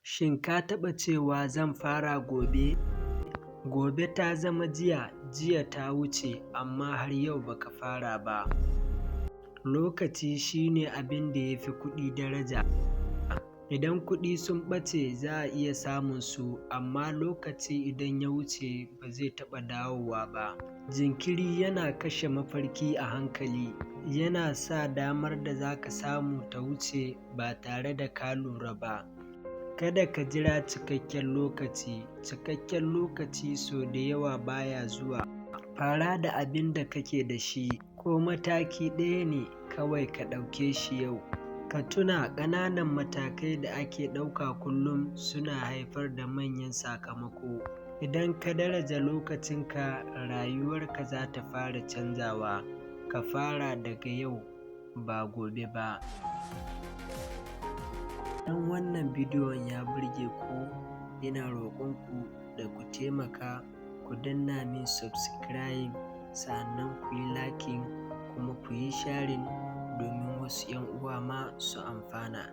Shin ka taɓa cewa zan fara gobe? Gobe ta zama jiya, jiya ta wuce amma har yau baka fara ba. Lokaci shi ne abin da ya fi kuɗi daraja. Idan kuɗi sun ɓace za a iya samun su, amma lokaci idan ya wuce ba zai taɓa dawowa ba. Jinkiri yana kashe mafarki a hankali, yana sa damar da za ka samu ta wuce ba tare da ka lura ba. Kada ka jira cikakken lokaci sau da yawa baya zuwa. Fara da abin da kake da shi, ko mataki ɗaya ne kawai ka ɗauke shi yau. Ka tuna ƙananan matakai da ake ɗauka kullum suna haifar da manyan sakamako. Idan ka daraja lokacinka, rayuwarka za ta fara canzawa. Ka fara daga yau, ba gobe ba. Idan wannan bidiyon ya burge ku, ina roƙonku da ku taimaka ku danna min subscribe, sannan ku yi liking kuma ku yi sharing domin wasu 'yan uwa ma su amfana.